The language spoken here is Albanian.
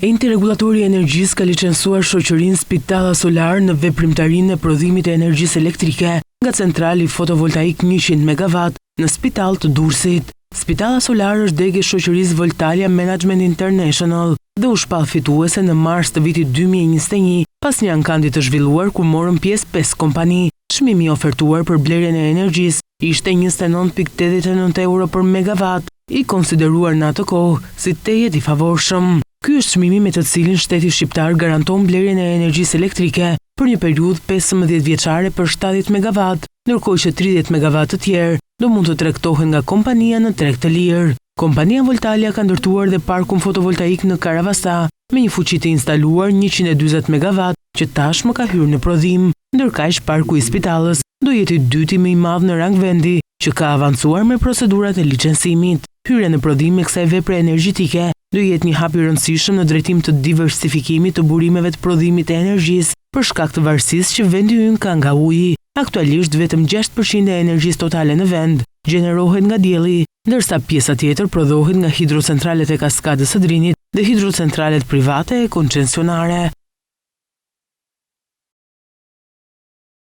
Enti Regulatori i Energjisë ka licencuar shoqërinë Spitalla Solar në veprimtarinë e prodhimit e energjisë elektrike nga centrali fotovoltaik 100 MW në Spitallë të Durrësit. Spitalla Solar është degë e shoqërisë Voltalia Management International dhe u shpall fituese në mars të vitit 2021 pas një ankandi të zhvilluar ku morën pjesë 5 kompani. Çmimi i ofertuar për blerjen e energjisë ishte 29.89 euro për megawatt, i konsideruar në atë kohë si tejet i favorshëm. Ky është çmimi me të cilin shteti shqiptar garanton blerjen e energjisë elektrike për një periudhë 15 vjeçare për 70 megawatt, ndërkohë që 30 megawatt të tjerë do mund të tregtohen nga kompania në treg të lirë. Kompania Voltalia ka ndërtuar dhe parkun fotovoltaik në Karavasa me një fuqi të instaluar 140 megawatt që tashmë ka hyrë në prodhim, ndërkaq parku i Spitallës do jetë i dyti më i madh në rang vendi që ka avancuar me procedurat e licencimit. Hyrja në prodhim e kësaj vepre energjetike do jetë një hap i rëndësishëm në drejtim të diversifikimit të burimeve të prodhimit të energjisë për shkak të varësisë që vendi ynë ka nga uji. Aktualisht vetëm 6% e energjisë totale në vend gjenerohet nga dielli, ndërsa pjesa tjetër prodhohet nga hidrocentralet e Kaskadës së Drinit dhe hidrocentralet private e koncesionare.